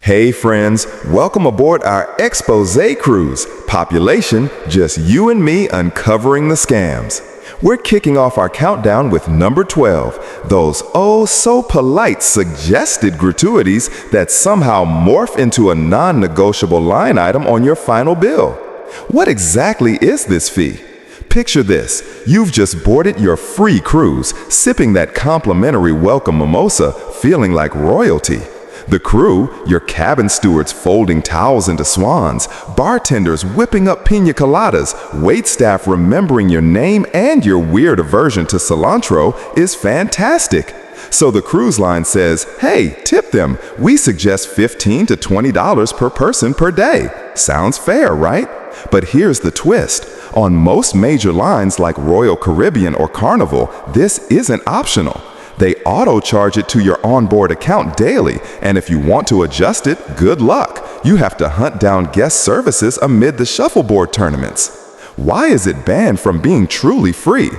Hey friends, welcome aboard our Exposé Cruise. Population, just you and me uncovering the scams. We're kicking off our countdown with number 12, those oh so polite suggested gratuities that somehow morph into a non-negotiable line item on your final bill. What exactly is this fee? Picture this, you've just boarded your free cruise, sipping that complimentary welcome mimosa, feeling like royalty. The crew, your cabin stewards folding towels into swans, bartenders whipping up piña coladas, waitstaff remembering your name and your weird aversion to cilantro is fantastic. So the cruise line says, hey, tip them. We suggest $15 to $20 per person per day. Sounds fair, right? But here's the twist. On most major lines like Royal Caribbean or Carnival, this isn't optional. They auto-charge it to your onboard account daily, and if you want to adjust it, good luck. You have to hunt down guest services amid the shuffleboard tournaments. Why is it banned from being truly free?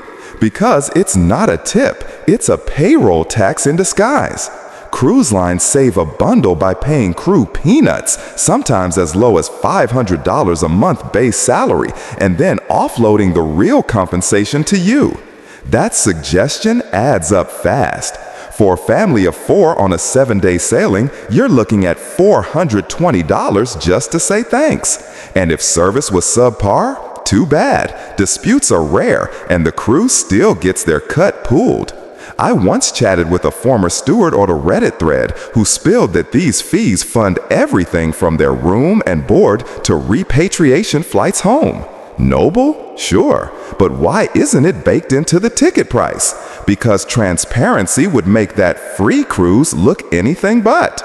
Because it's not a tip, it's a payroll tax in disguise. Cruise lines save a bundle by paying crew peanuts, sometimes as low as $500 a month base salary, and then offloading the real compensation to you. That suggestion adds up fast. For a family of 4 on a 7-day sailing, you're looking at $420 just to say thanks. And if service was subpar, too bad. Disputes are rare, and the crew still gets their cut pooled. I once chatted with a former steward on a Reddit thread who spilled that these fees fund everything from their room and board to repatriation flights home. Noble? Sure. But why isn't it baked into the ticket price? Because transparency would make that free cruise look anything but.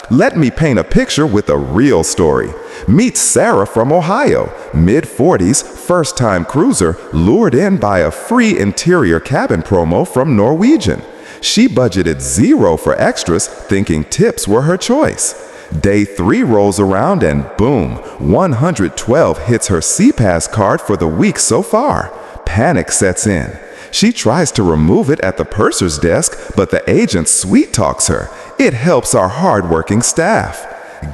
Let me paint a picture with a real story. Meet Sarah from Ohio, mid-40s, first-time cruiser, lured in by a free interior cabin promo from Norwegian. She budgeted $0 for extras, thinking tips were her choice. Day 3 rolls around and boom, 112 hits her SeaPass card for the week so far. Panic sets in. She tries to remove it at the purser's desk, but the agent sweet-talks her. It helps our hard-working staff.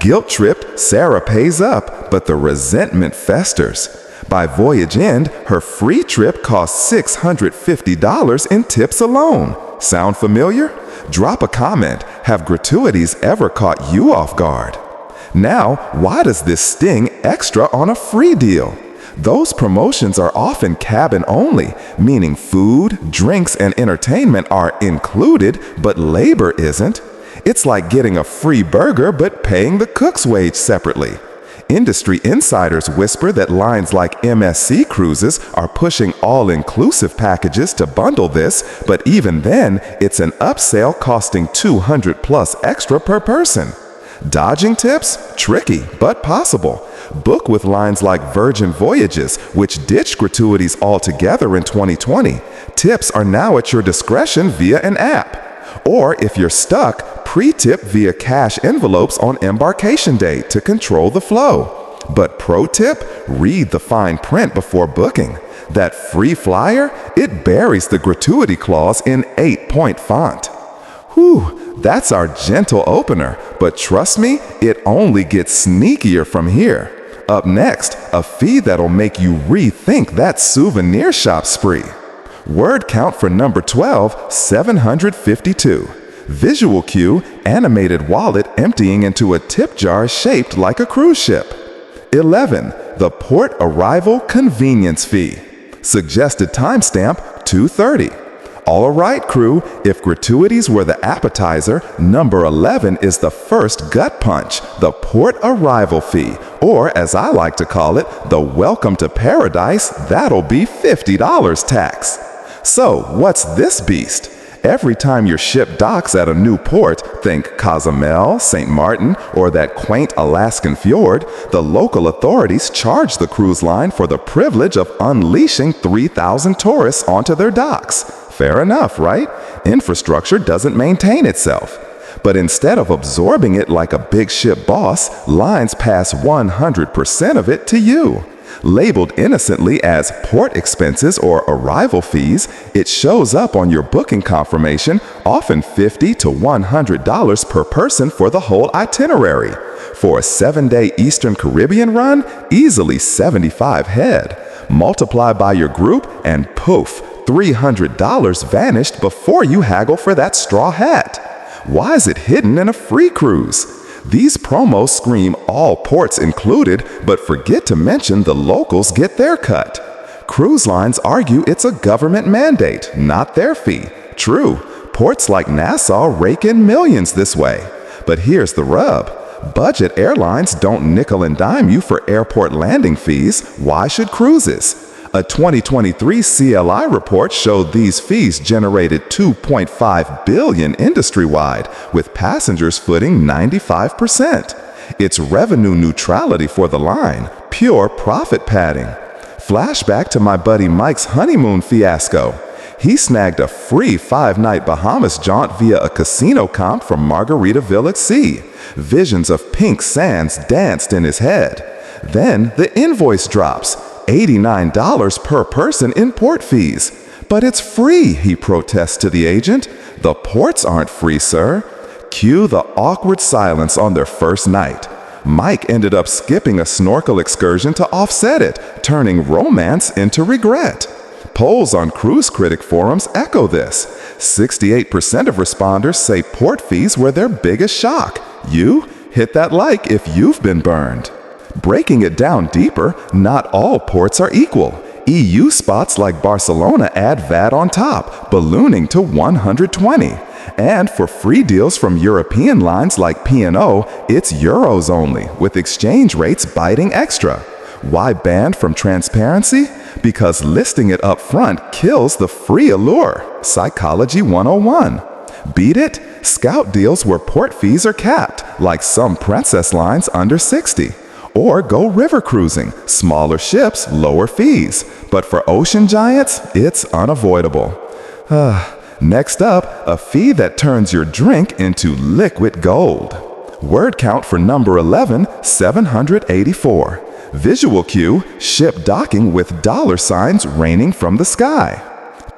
Guilt-tripped, Sarah pays up, but the resentment festers. By voyage end, her free trip costs $650 in tips alone. Sound familiar? Drop a comment. Have gratuities ever caught you off guard? Now, why does this sting extra on a free deal? Those promotions are often cabin only, meaning food, drinks, and entertainment are included, but labor isn't. It's like getting a free burger but paying the cook's wage separately. Industry insiders whisper that lines like MSC Cruises are pushing all-inclusive packages to bundle this, but even then, it's an upsell costing $200+ extra per person. Dodging tips? Tricky, but possible. Book with lines like Virgin Voyages, which ditched gratuities altogether in 2020. Tips are now at your discretion via an app. Or if you're stuck, pre-tip via cash envelopes on embarkation day to control the flow. But pro tip, read the fine print before booking. That free flyer, it buries the gratuity clause in 8-point font. Whew, that's our gentle opener, but trust me, it only gets sneakier from here. Up next, a fee that'll make you rethink that souvenir shop spree. Word count for number 12, 752. Visual cue, animated wallet emptying into a tip jar shaped like a cruise ship. 11. The port arrival convenience fee. Suggested timestamp, 2:30. All right, crew, if gratuities were the appetizer, number 11 is the first gut punch, the port arrival fee, or as I like to call it, the welcome to paradise, that'll be $50 tax. So, what's this beast? Every time your ship docks at a new port, think Cozumel, St. Martin, or that quaint Alaskan fjord, the local authorities charge the cruise line for the privilege of unleashing 3,000 tourists onto their docks. Fair enough, right? Infrastructure doesn't maintain itself. But instead of absorbing it like a big ship boss, lines pass 100% of it to you. Labeled innocently as port expenses or arrival fees, it shows up on your booking confirmation, often $50 to $100 per person for the whole itinerary. For a 7-day Eastern Caribbean run, easily 75 head. Multiply by your group and poof, $300 vanished before you haggle for that straw hat. Why is it hidden in a free cruise? These promos scream all ports included, but forget to mention the locals get their cut. Cruise lines argue it's a government mandate, not their fee. True, ports like Nassau rake in millions this way. But here's the rub. Budget airlines don't nickel and dime you for airport landing fees. Why should cruises? A 2023 CLI report showed these fees generated $2.5 billion industry-wide, with passengers footing 95%. It's revenue neutrality for the line, pure profit padding. Flashback to my buddy Mike's honeymoon fiasco. He snagged a free 5-night Bahamas jaunt via a casino comp from Margaritaville at Sea. Visions of pink sands danced in his head. Then the invoice drops. $89 per person in port fees. But it's free, he protests to the agent. The ports aren't free, sir. Cue the awkward silence on their first night. Mike ended up skipping a snorkel excursion to offset it, turning romance into regret. Polls on cruise critic forums echo this. 68% of responders say port fees were their biggest shock. You? Hit that like if you've been burned. Breaking it down deeper, not all ports are equal. EU spots like Barcelona add VAT on top, ballooning to 120. And for free deals from European lines like P&O, it's euros only, with exchange rates biting extra. Why banned from transparency? Because listing it up front kills the free allure. Psychology 101. Beat it? Scout deals where port fees are capped, like some princess lines under 60. Or go river cruising, smaller ships, lower fees. But for ocean giants, it's unavoidable. Next up, a fee that turns your drink into liquid gold. Word count for number 11, 784. Visual cue, ship docking with $ raining from the sky.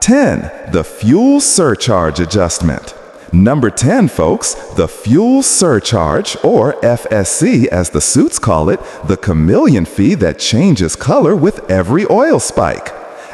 10. The fuel surcharge adjustment. Number 10, folks, the fuel surcharge, or FSC as the suits call it, the chameleon fee that changes color with every oil spike.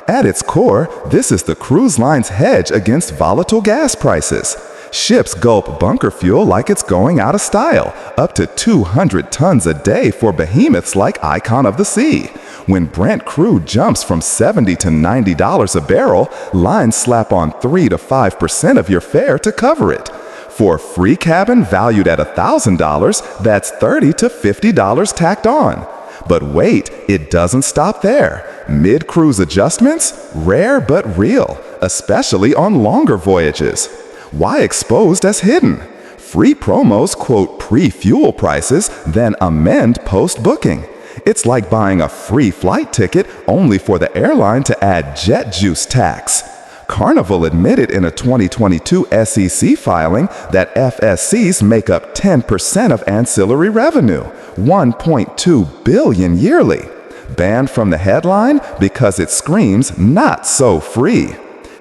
At its core, this is the cruise line's hedge against volatile gas prices. Ships gulp bunker fuel like it's going out of style, up to 200 tons a day for behemoths like Icon of the Sea. When Brent crude jumps from $70 to $90 a barrel, lines slap on 3 to 5% of your fare to cover it. For a free cabin valued at $1,000, that's $30 to $50 tacked on. But wait, it doesn't stop there. Mid-cruise adjustments? Rare but real, especially on longer voyages. Why exposed as hidden? Free promos quote pre-fuel prices, then amend post-booking. It's like buying a free flight ticket only for the airline to add jet juice tax. Carnival admitted in a 2022 SEC filing that FSCs make up 10% of ancillary revenue, $1.2 billion yearly. Banned from the headline because it screams not so free.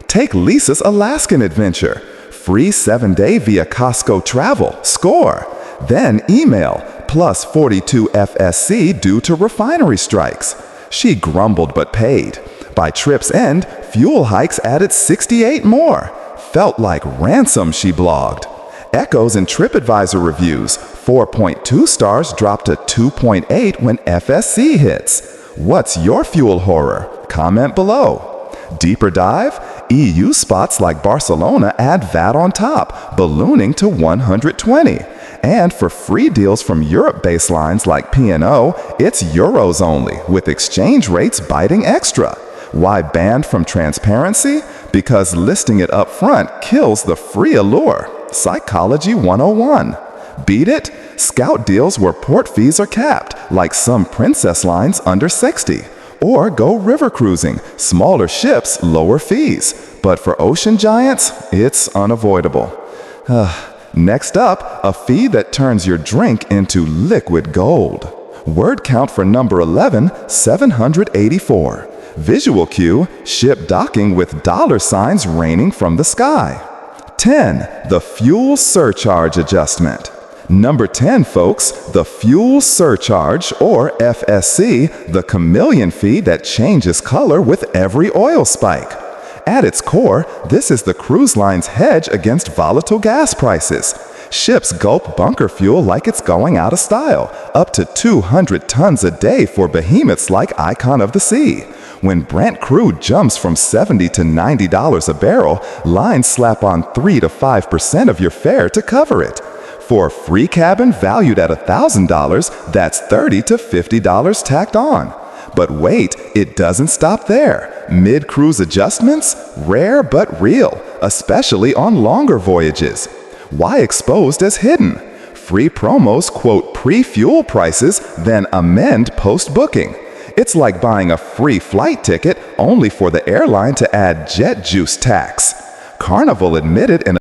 Take Lisa's Alaskan adventure. Free 7-day via Costco Travel. Score. Then email plus 42 FSC due to refinery strikes. She grumbled but paid. By trip's end, fuel hikes added 68 more. Felt like ransom, she blogged. Echoes and TripAdvisor reviews. 4.2 stars dropped to 2.8 when FSC hits. What's your fuel horror? Comment below. Deeper dive? EU spots like Barcelona add VAT on top, ballooning to 120. And for free deals from Europe-based lines like P&O, it's euros only, with exchange rates biting extra. Why banned from transparency? Because listing it up front kills the free allure. Psychology 101. Beat it? Scout deals where port fees are capped, like some princess lines under 60. Or go river cruising, smaller ships, lower fees. But for ocean giants, it's unavoidable. Next up, a fee that turns your drink into liquid gold. Word count for number 11, 784. Visual cue, ship docking with dollar signs raining from the sky. 10. The fuel surcharge adjustment. Number 10, folks, the fuel surcharge, or FSC, the chameleon fee that changes color with every oil spike. At its core, this is the cruise line's hedge against volatile gas prices. Ships gulp bunker fuel like it's going out of style, up to 200 tons a day for behemoths like Icon of the Sea. When Brent crude jumps from $70 to $90 a barrel, lines slap on 3 to 5% of your fare to cover it. For a free cabin valued at $1,000, that's $30 to $50 tacked on. But wait, it doesn't stop there. Mid-cruise adjustments? Rare but real, especially on longer voyages. Why exposed as hidden? Free promos quote pre-fuel prices, then amend post-booking. It's like buying a free flight ticket only for the airline to add jet juice tax. Carnival admitted in